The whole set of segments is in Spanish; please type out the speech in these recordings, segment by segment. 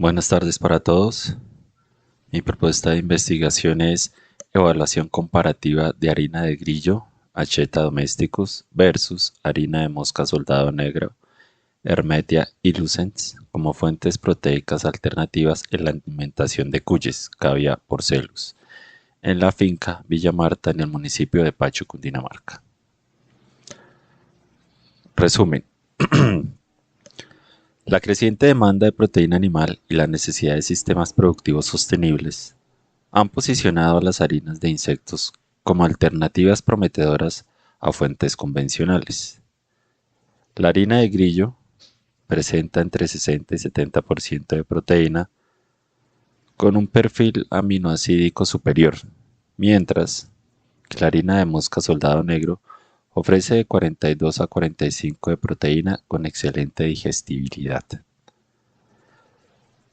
Buenas tardes para todos. Mi propuesta de investigación es evaluación comparativa de harina de grillo, Acheta domesticus versus harina de mosca soldado negro, Hermetia ilucens como fuentes proteicas alternativas en la alimentación de cuyes, cavia porcelus, en la finca Villa Marta en el municipio de Pacho, Cundinamarca. Resumen. La creciente demanda de proteína animal y la necesidad de sistemas productivos sostenibles han posicionado a las harinas de insectos como alternativas prometedoras a fuentes convencionales. La harina de grillo presenta entre 60 y 70% de proteína con un perfil aminoácidico superior, mientras que la harina de mosca soldado negro ofrece de 42 a 45 de proteína con excelente digestibilidad.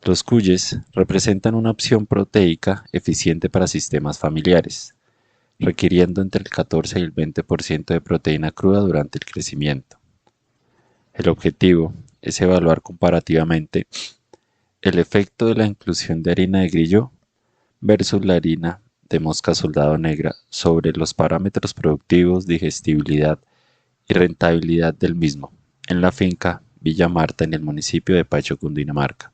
Los cuyes representan una opción proteica eficiente para sistemas familiares, requiriendo entre el 14 y el 20% de proteína cruda durante el crecimiento. El objetivo es evaluar comparativamente el efecto de la inclusión de harina de grillo versus la harina de mosca soldado negra sobre los parámetros productivos, digestibilidad y rentabilidad del mismo en la finca Villa Marta en el municipio de Pacho, Cundinamarca.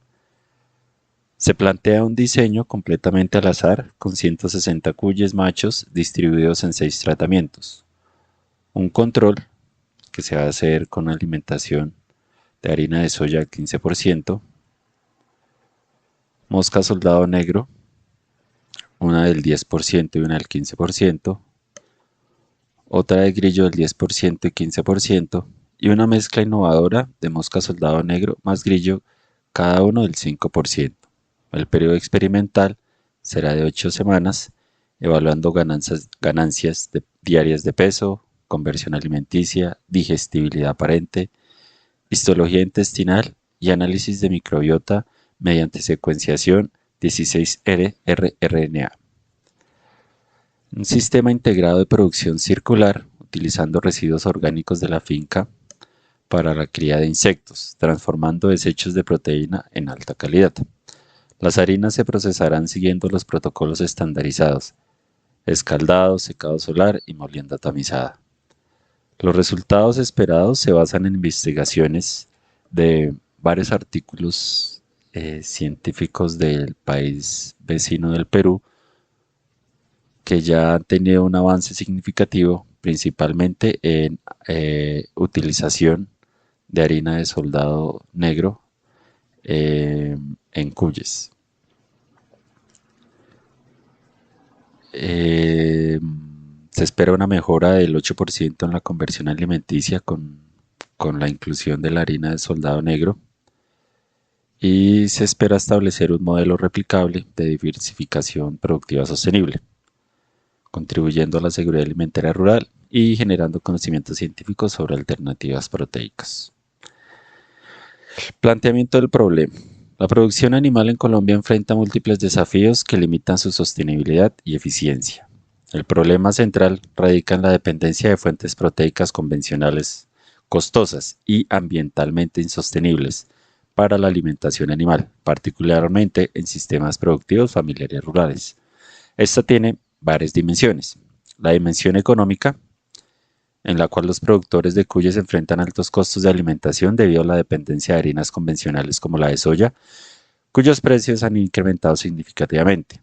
Se plantea un diseño completamente al azar con 160 cuyes machos distribuidos en 6 tratamientos. Un control que se va a hacer con alimentación de harina de soya al 15%, mosca soldado negro, una del 10% y una del 15%, otra de grillo del 10% y 15%, y una mezcla innovadora de mosca soldado negro más grillo, cada uno del 5%. El periodo experimental será de 8 semanas, evaluando ganancias diarias de peso, conversión alimenticia, digestibilidad aparente, histología intestinal y análisis de microbiota mediante secuenciación 16R-rRNA. Un sistema integrado de producción circular utilizando residuos orgánicos de la finca para la cría de insectos, transformando desechos de proteína en alta calidad. Las harinas se procesarán siguiendo los protocolos estandarizados: escaldado, secado solar y molienda tamizada. Los resultados esperados se basan en investigaciones de varios artículos científicos del país vecino del Perú, que ya han tenido un avance significativo, principalmente en utilización de harina de soldado negro en cuyes. Eh, Se espera una mejora del 8% en la conversión alimenticia con la inclusión de la harina de soldado negro, y se espera establecer un modelo replicable de diversificación productiva sostenible, contribuyendo a la seguridad alimentaria rural y generando conocimientos científicos sobre alternativas proteicas. Planteamiento del problema. La producción animal en Colombia enfrenta múltiples desafíos que limitan su sostenibilidad y eficiencia. El problema central radica en la dependencia de fuentes proteicas convencionales, costosas y ambientalmente insostenibles para la alimentación animal, particularmente en sistemas productivos familiares rurales. Esta tiene varias dimensiones. La dimensión económica, en la cual los productores de cuyes enfrentan altos costos de alimentación debido a la dependencia de harinas convencionales como la de soya, cuyos precios han incrementado significativamente.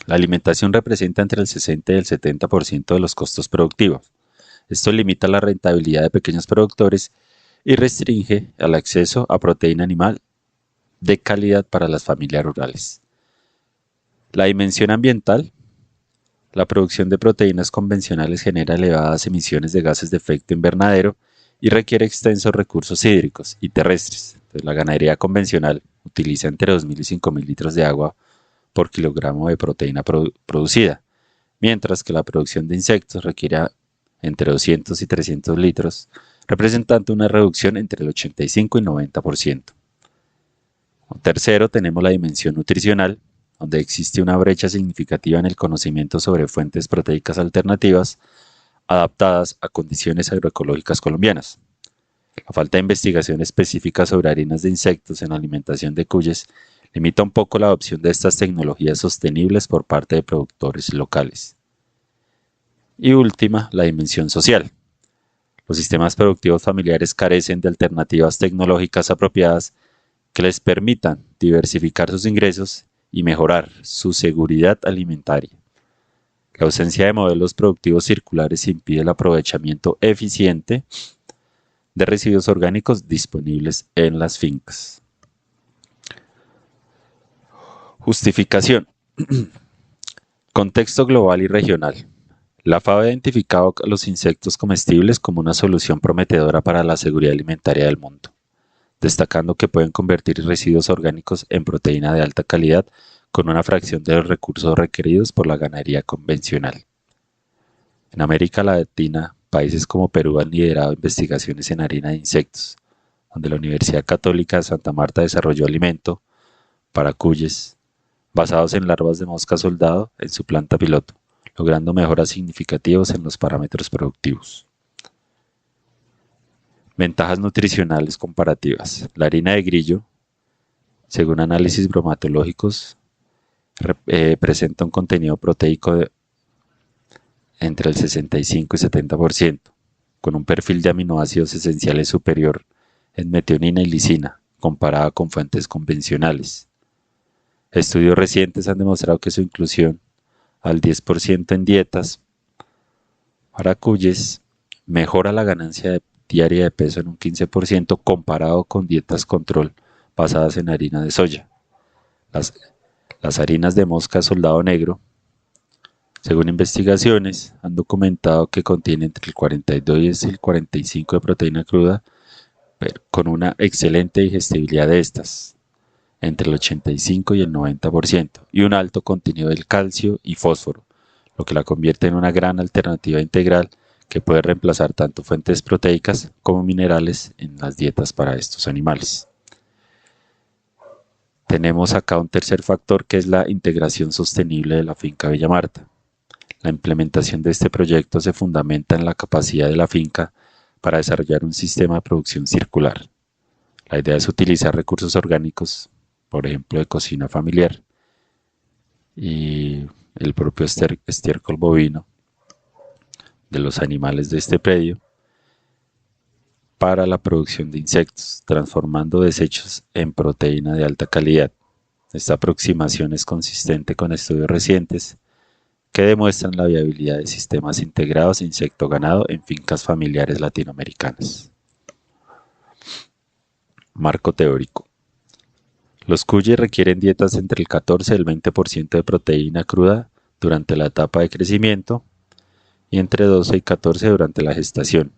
La alimentación representa entre el 60 y el 70% de los costos productivos. Esto limita la rentabilidad de pequeños productores y restringe el acceso a proteína animal de calidad para las familias rurales. La dimensión ambiental. La producción de proteínas convencionales genera elevadas emisiones de gases de efecto invernadero y requiere extensos recursos hídricos y terrestres. Entonces, la ganadería convencional utiliza entre 2.000 y 5.000 litros de agua por kilogramo de proteína producida, mientras que la producción de insectos requiere entre 200 y 300 litros, representando una reducción entre el 85 y 90%. Tercero, tenemos la dimensión nutricional, donde existe una brecha significativa en el conocimiento sobre fuentes proteicas alternativas adaptadas a condiciones agroecológicas colombianas. La falta de investigación específica sobre harinas de insectos en la alimentación de cuyes limita un poco la adopción de estas tecnologías sostenibles por parte de productores locales. Y última, la dimensión social. Los sistemas productivos familiares carecen de alternativas tecnológicas apropiadas que les permitan diversificar sus ingresos y mejorar su seguridad alimentaria. La ausencia de modelos productivos circulares impide el aprovechamiento eficiente de residuos orgánicos disponibles en las fincas. Justificación. Contexto global y regional. La FAO ha identificado a los insectos comestibles como una solución prometedora para la seguridad alimentaria del mundo, destacando que pueden convertir residuos orgánicos en proteína de alta calidad con una fracción de los recursos requeridos por la ganadería convencional. En América Latina, países como Perú han liderado investigaciones en harina de insectos, donde la Universidad Católica de Santa Marta desarrolló alimento para cuyes basados en larvas de mosca soldado en su planta piloto, logrando mejoras significativas en los parámetros productivos. Ventajas nutricionales comparativas. La harina de grillo, según análisis bromatológicos, presenta un contenido proteico de entre el 65 y 70%, con un perfil de aminoácidos esenciales superior en metionina y lisina, comparada con fuentes convencionales. Estudios recientes han demostrado que su inclusión al 10% en dietas para cuyes mejora la ganancia diaria de peso en un 15% comparado con dietas control basadas en harina de soya. Las harinas de mosca soldado negro, según investigaciones, han documentado que contienen entre el 42 y el 45 de proteína cruda, pero con una excelente digestibilidad de estas, entre el 85 y el 90%, y un alto contenido del calcio y fósforo, lo que la convierte en una gran alternativa integral que puede reemplazar tanto fuentes proteicas como minerales en las dietas para estos animales. Tenemos acá un tercer factor que es la integración sostenible de la finca Villa Marta. La implementación de este proyecto se fundamenta en la capacidad de la finca para desarrollar un sistema de producción circular. La idea es utilizar recursos orgánicos, por ejemplo, de cocina familiar y el propio estiércol bovino de los animales de este predio para la producción de insectos, transformando desechos en proteína de alta calidad. Esta aproximación es consistente con estudios recientes que demuestran la viabilidad de sistemas integrados insecto-ganado en fincas familiares latinoamericanas. Marco teórico. Los cuyes requieren dietas entre el 14 y el 20% de proteína cruda durante la etapa de crecimiento y entre 12 y 14 durante la gestación,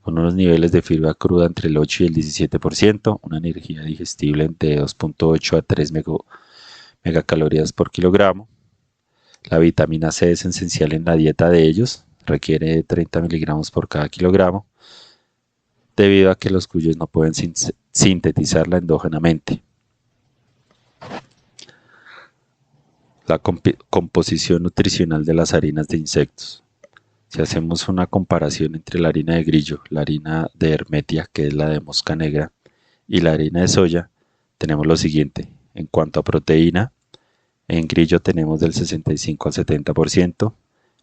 con unos niveles de fibra cruda entre el 8 y el 17%, una energía digestible de 2.8 a 3 megacalorías por kilogramo. La vitamina C es esencial en la dieta de ellos, requiere 30 miligramos por cada kilogramo, debido a que los cuyes no pueden sintetizarla endógenamente. La composición nutricional de las harinas de insectos. Si hacemos una comparación entre la harina de grillo, la harina de hermetia, que es la de mosca negra, y la harina de soya, tenemos lo siguiente. En cuanto a proteína, en grillo tenemos del 65 al 70%,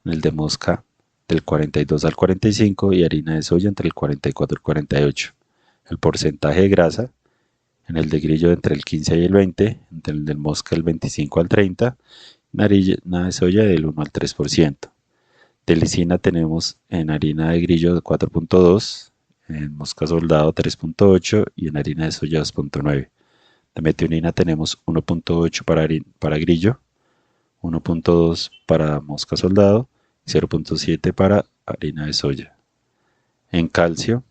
en el de mosca del 42 al 45% y harina de soya entre el 44 y el 48%. El porcentaje de grasa, en el de grillo entre el 15 y el 20%, entre el del mosca del 25 al 30%, en harina de soya del 1 al 3%. De lisina tenemos en harina de grillo de 4.2, en mosca soldado 3.8 y en harina de soya 2.9. De metionina tenemos 1.8 para grillo, 1.2 para mosca soldado y 0.7 para harina de soya. En calcio,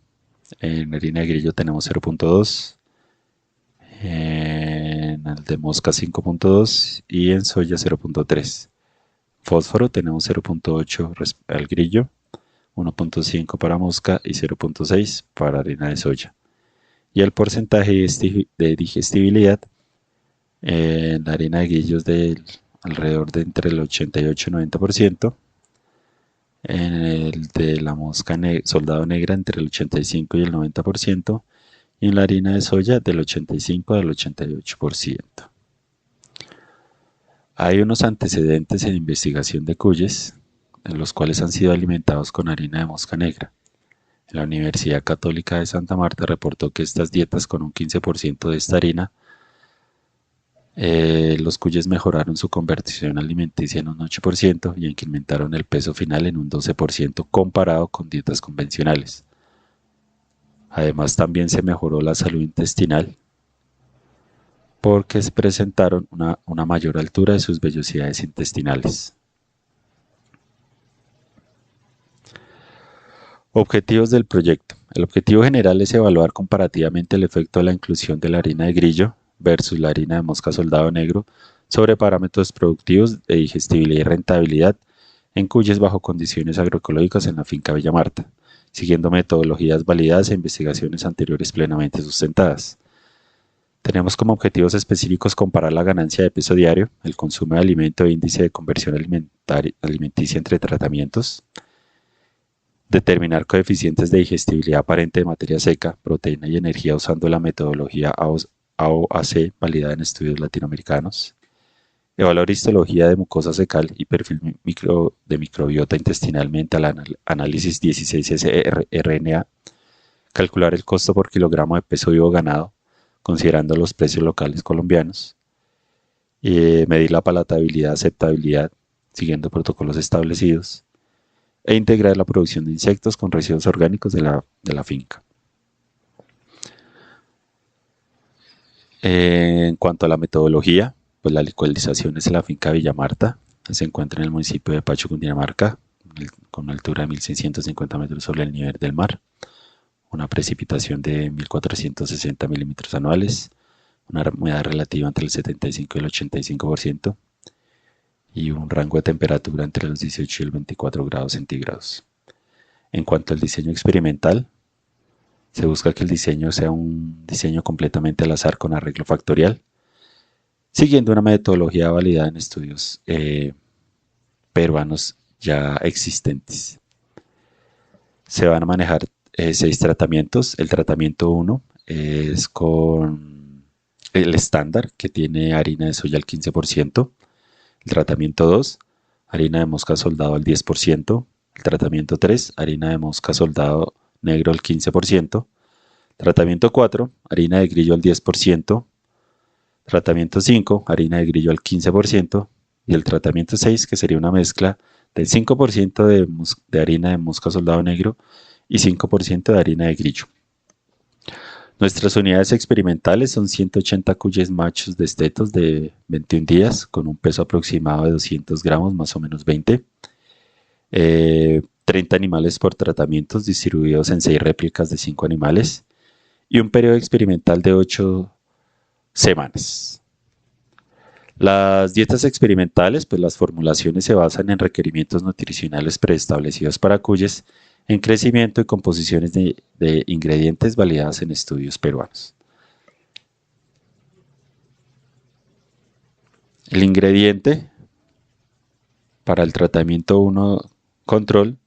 en harina de grillo tenemos 0.2, en el de mosca 5.2 y en soya 0.3. Fósforo tenemos 0.8 al grillo, 1.5 para mosca y 0.6 para harina de soya. Y el porcentaje de digestibilidad en la harina de grillo es de alrededor de entre el 88 y 90%, En el de la soldado negra entre el 85 y el 90%, y en la harina de soya del 85 al 88%. Hay unos antecedentes en investigación de cuyes, en los cuales han sido alimentados con harina de mosca negra. La Universidad Católica de Santa Marta reportó que estas dietas con un 15% de esta harina, los cuyes mejoraron su conversión alimenticia en un 8% y incrementaron el peso final en un 12% comparado con dietas convencionales. Además, también se mejoró la salud intestinal porque se presentaron una mayor altura de sus vellosidades intestinales. Objetivos del proyecto. El objetivo general es evaluar comparativamente el efecto de la inclusión de la harina de grillo versus la harina de mosca soldado negro sobre parámetros productivos de digestibilidad y rentabilidad en cuyes bajo condiciones agroecológicas en la finca Villa Marta, siguiendo metodologías validadas e investigaciones anteriores plenamente sustentadas. Tenemos como objetivos específicos comparar la ganancia de peso diario, el consumo de alimento e índice de conversión alimenticia entre tratamientos, determinar coeficientes de digestibilidad aparente de materia seca, proteína y energía usando la metodología AOAC validada en estudios latinoamericanos, evaluar histología de mucosa fecal y perfil de microbiota intestinal mediante el análisis 16S-RNA, calcular el costo por kilogramo de peso vivo ganado, considerando los precios locales colombianos, medir la palatabilidad, aceptabilidad, siguiendo protocolos establecidos, e integrar la producción de insectos con residuos orgánicos de la finca. En cuanto a la metodología, pues la licualización es en la finca Villa Marta, que se encuentra en el municipio de Pacho, Cundinamarca, con una altura de 1.650 metros sobre el nivel del mar, una precipitación de 1.460 milímetros anuales, una humedad relativa entre el 75 y el 85%, y un rango de temperatura entre los 18 y el 24 grados centígrados. En cuanto al diseño experimental, se busca que el diseño sea un diseño completamente al azar con arreglo factorial, siguiendo una metodología validada en estudios peruanos ya existentes. Se van a manejar 6 tratamientos. El tratamiento 1 es con el estándar, que tiene harina de soya al 15%. El tratamiento 2, harina de mosca soldado al 10%. El tratamiento 3, harina de mosca soldado negro al 15%. Tratamiento 4, harina de grillo al 10%. Tratamiento 5, harina de grillo al 15%. Y el tratamiento 6, que sería una mezcla del 5% de harina de mosca soldado negro y 5% de harina de grillo. Nuestras unidades experimentales son 180 cuyes machos destetos de 21 días con un peso aproximado de 200 gramos, más o menos 20. 30 animales por tratamientos distribuidos en 6 réplicas de 5 animales y un periodo experimental de 8 semanas. Las dietas experimentales, pues las formulaciones se basan en requerimientos nutricionales preestablecidos para cuyes en crecimiento y composiciones de ingredientes validadas en estudios peruanos. El ingrediente para el tratamiento 1 control,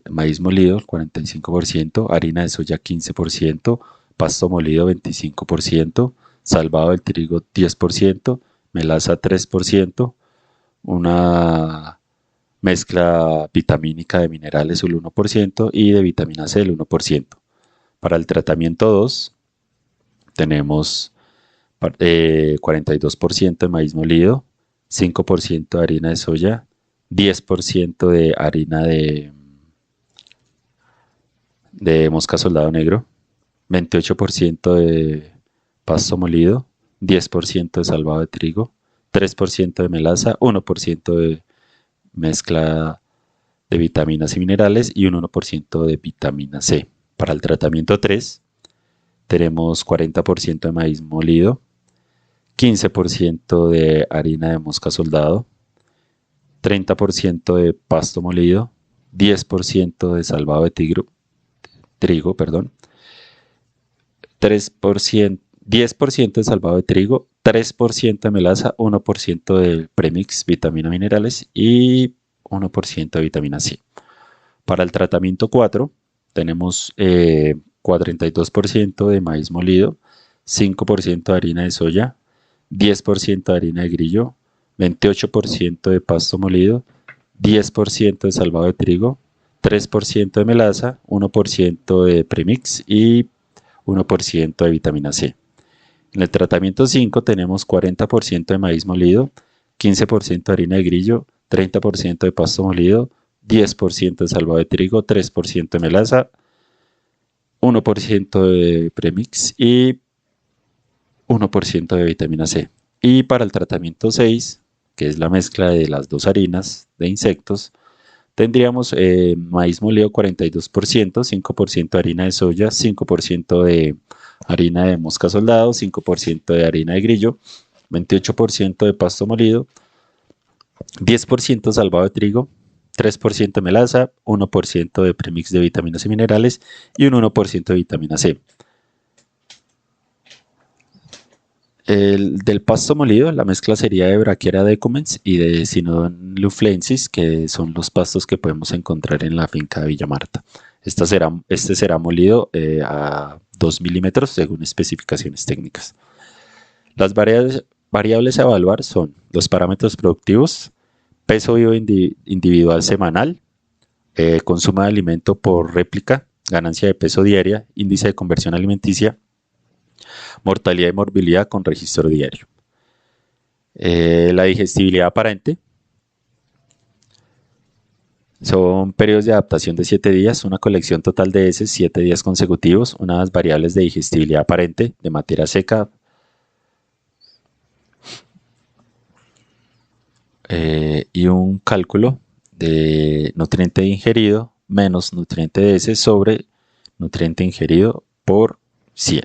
maíz molido 45%, harina de soya 15%, pasto molido 25%, salvado del trigo 10%, melaza 3%, una mezcla vitamínica de minerales el 1% y de vitamina C el 1%. Para el tratamiento 2 tenemos 42% de maíz molido, 5% de harina de soya, 10% de harina de mosca soldado negro, 28% de pasto molido, 10% de salvado de trigo, 3% de melaza, 1% de mezcla de vitaminas y minerales y un 1% de vitamina C. Para el tratamiento 3 tenemos 40% de maíz molido, 15% de harina de mosca soldado, 30% de pasto molido, 10% de salvado de trigo, 3%, 10% de salvado de trigo, 3% de melaza, 1% de premix vitamina minerales y 1% de vitamina C. Para el tratamiento 4 tenemos 42% de maíz molido, 5% de harina de soya, 10% de harina de grillo, 28% de pasto molido, 10% de salvado de trigo, 3% de melaza, 1% de premix y 1% de vitamina C. En el tratamiento 5 tenemos 40% de maíz molido, 15% de harina de grillo, 30% de pasto molido, 10% de salvado de trigo, 3% de melaza, 1% de premix y 1% de vitamina C. Y para el tratamiento 6, que es la mezcla de las dos harinas de insectos, tendríamos maíz molido 42%, 5% de harina de soya, 5% de harina de mosca soldado, 5% de harina de grillo, 28% de pasto molido, 10% salvado de trigo, 3% de melaza, 1% de premix de vitaminas y minerales y un 1% de vitamina C. El del pasto molido, la mezcla sería de Brachiara decumens y de Cynodon luflensis, que son los pastos que podemos encontrar en la finca de Villa Marta. Este será molido a 2 milímetros según especificaciones técnicas. Las variables a evaluar son los parámetros productivos, peso vivo individual semanal, consumo de alimento por réplica, ganancia de peso diaria, índice de conversión alimenticia, mortalidad y morbilidad con registro diario. La digestibilidad aparente son periodos de adaptación de 7 días, una colección total de heces 7 días consecutivos, unas variables de digestibilidad aparente de materia seca y un cálculo de nutriente ingerido menos nutriente de heces sobre nutriente ingerido por 100.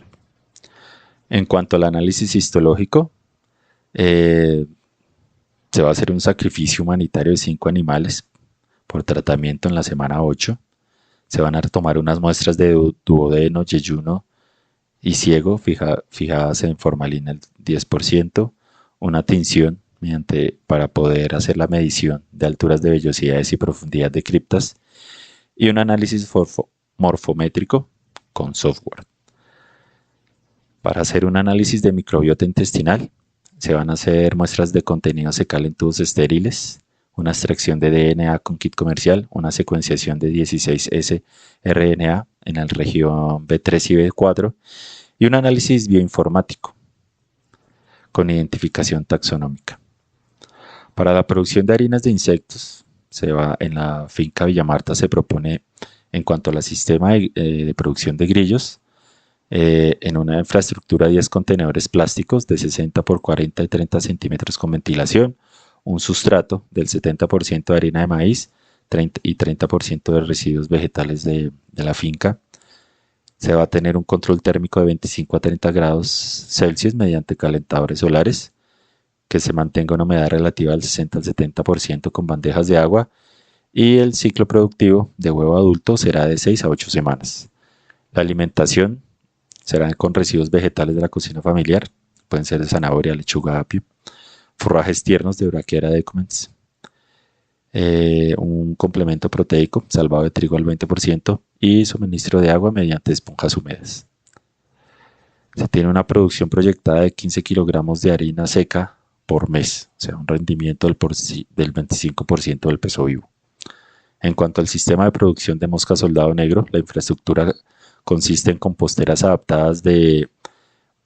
En cuanto al análisis histológico, se va a hacer un sacrificio humanitario de 5 animales por tratamiento en la semana 8. Se van a tomar unas muestras de duodeno, yeyuno y ciego fijadas en formalina al 10%, una tinción para poder hacer la medición de alturas de vellosidades y profundidad de criptas y un análisis morfométrico con software. Para hacer un análisis de microbiota intestinal, se van a hacer muestras de contenido fecal en tubos estériles, una extracción de DNA con kit comercial, una secuenciación de 16S RNA en la región B3 y B4 y un análisis bioinformático con identificación taxonómica. Para la producción de harinas de insectos, en la finca Villamarta se propone, en cuanto al sistema de producción de grillos, en una infraestructura de 10 contenedores plásticos de 60 por 40 y 30 centímetros con ventilación, un sustrato del 70% de harina de maíz y 30% de residuos vegetales de la finca. Se va a tener un control térmico de 25 a 30 grados Celsius mediante calentadores solares, que se mantenga una humedad relativa del 60 al 70% con bandejas de agua y el ciclo productivo de huevo adulto será de 6 a 8 semanas. La alimentación será con residuos vegetales de la cocina familiar, pueden ser de zanahoria, lechuga, apio, forrajes tiernos de Brachiara decumens, un complemento proteico, salvado de trigo al 20% y suministro de agua mediante esponjas húmedas. Se tiene una producción proyectada de 15 kilogramos de harina seca por mes, o sea, un rendimiento del 25% del peso vivo. En cuanto al sistema de producción de mosca soldado negro, la infraestructura consiste en composteras adaptadas de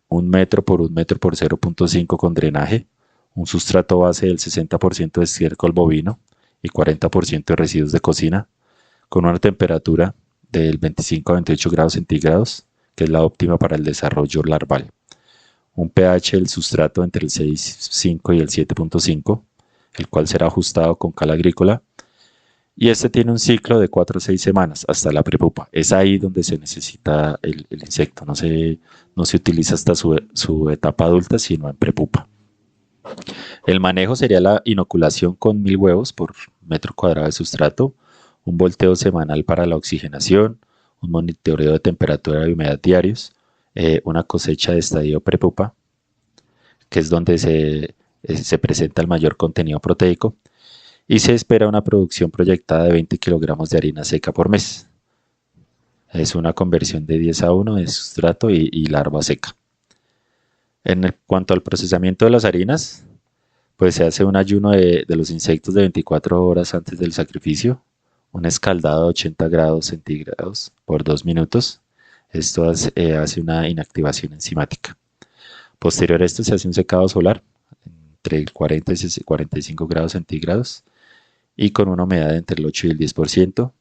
1 metro por 1 metro por 0.5 con drenaje, un sustrato base del 60% de estiércol bovino y 40% de residuos de cocina, con una temperatura del 25 a 28 grados centígrados, que es la óptima para el desarrollo larval. Un pH del sustrato entre el 6.5 y el 7.5, el cual será ajustado con cal agrícola, y este tiene un ciclo de 4 a 6 semanas hasta la prepupa. Es ahí donde se necesita el insecto, no se utiliza hasta su etapa adulta, sino en prepupa. El manejo sería la inoculación con 1000 huevos por metro cuadrado de sustrato, un volteo semanal para la oxigenación, un monitoreo de temperatura y humedad diarios, una cosecha de estadio prepupa, que es donde se presenta el mayor contenido proteico, y se espera una producción proyectada de 20 kilogramos de harina seca por mes. Es una conversión de 10:1 de sustrato y larva seca. Cuanto al procesamiento de las harinas, pues se hace un ayuno de los insectos de 24 horas antes del sacrificio, un escaldado de 80 grados centígrados por 2 minutos. Esto hace una inactivación enzimática. Posterior a esto se hace un secado solar entre 40 y 45 grados centígrados y con una humedad entre el 8 y el 10%,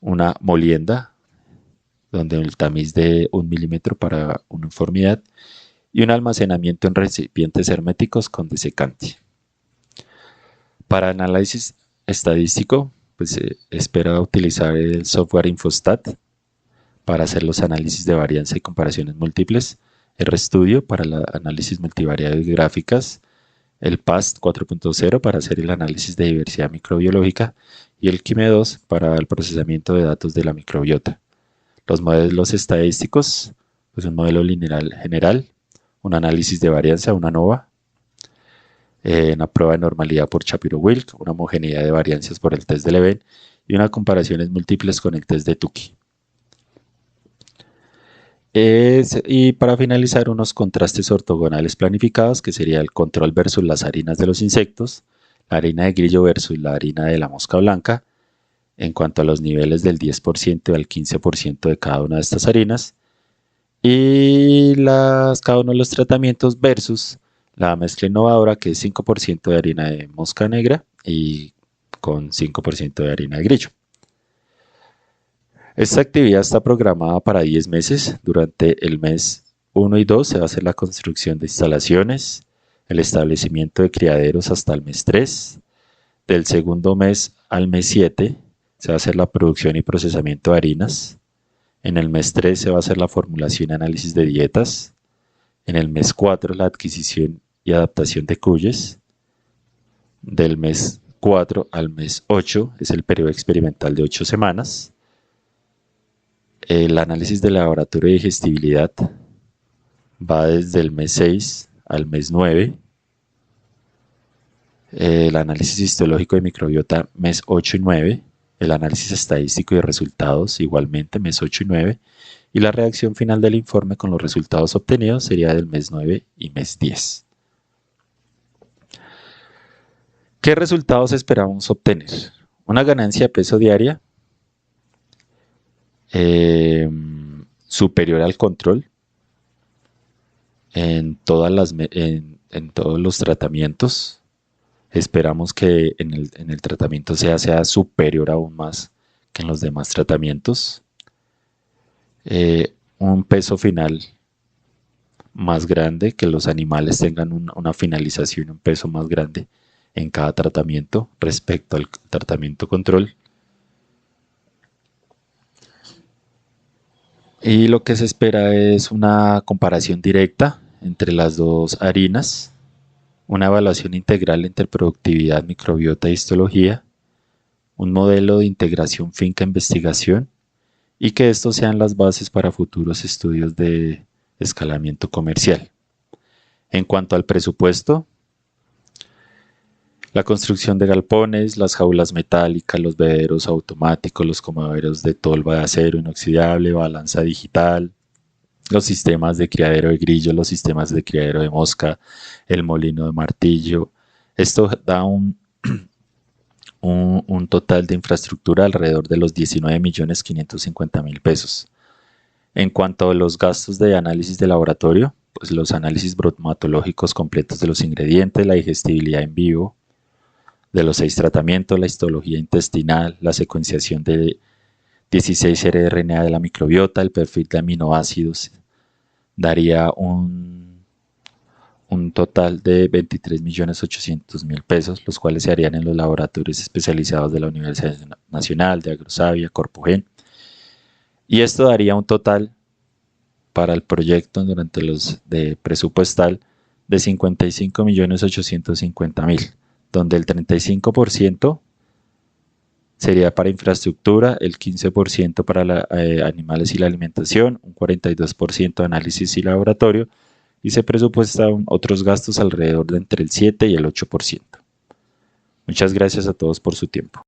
una molienda donde el tamiz de 1 milímetro para uniformidad y un almacenamiento en recipientes herméticos con desecante. Para análisis estadístico, pues se espera utilizar el software Infostat para hacer los análisis de varianza y comparaciones múltiples, RStudio para el análisis multivariado y gráficas, el PAST 4.0 para hacer el análisis de diversidad microbiológica y el QIME2 para el procesamiento de datos de la microbiota. Los modelos estadísticos, pues un modelo lineal general, un análisis de varianza, una ANOVA, una prueba de normalidad por Shapiro-Wilk, una homogeneidad de variancias por el test de Leven y unas comparaciones múltiples con el test de Tukey. Y para finalizar, unos contrastes ortogonales planificados, que sería el control versus las harinas de los insectos, la harina de grillo versus la harina de la mosca blanca, en cuanto a los niveles del 10% al 15% de cada una de estas harinas, y cada uno de los tratamientos versus la mezcla innovadora, que es 5% de harina de mosca negra y con 5% de harina de grillo. Esta actividad está programada para 10 meses. Durante el mes 1 y 2 se va a hacer la construcción de instalaciones, el establecimiento de criaderos hasta el mes 3. Del segundo mes al mes 7 se va a hacer la producción y procesamiento de harinas. En el mes 3 se va a hacer la formulación y análisis de dietas. En el mes 4 la adquisición y adaptación de cuyes. Del mes 4 al mes 8 es el periodo experimental de 8 semanas. El análisis de laboratorio de digestibilidad va desde el mes 6 al mes 9. El análisis histológico de microbiota mes 8 y 9. El análisis estadístico y resultados igualmente mes 8 y 9. Y la redacción final del informe con los resultados obtenidos sería del mes 9 y mes 10. ¿Qué resultados esperamos obtener? Una ganancia de peso diaria superior al control en todos los tratamientos. Esperamos que en el tratamiento sea superior aún más que en los demás tratamientos. Un peso final más grande, que los animales tengan una finalización, un peso más grande en cada tratamiento respecto al tratamiento control. Y lo que se espera es una comparación directa entre las dos harinas, una evaluación integral entre productividad, microbiota y histología, un modelo de integración finca-investigación y que estos sean las bases para futuros estudios de escalamiento comercial. En cuanto al presupuesto, la construcción de galpones, las jaulas metálicas, los bebederos automáticos, los comederos de tolva de acero inoxidable, balanza digital, los sistemas de criadero de grillo, los sistemas de criadero de mosca, el molino de martillo. Esto da un total de infraestructura alrededor de los 19.550.000 pesos. En cuanto a los gastos de análisis de laboratorio, pues los análisis bromatológicos completos de los ingredientes, la digestibilidad en vivo de los 6 tratamientos, la histología intestinal, la secuenciación de 16 rRNA de la microbiota, el perfil de aminoácidos, daría un total de 23.800.000 pesos, los cuales se harían en los laboratorios especializados de la Universidad Nacional, de Agrosavia, Corpogen. Y esto daría un total para el proyecto durante los de presupuestal de 55.850.000, donde el 35% sería para infraestructura, el 15% para animales y la alimentación, un 42% análisis y laboratorio y se presupuestan otros gastos alrededor de entre el 7 y el 8%. Muchas gracias a todos por su tiempo.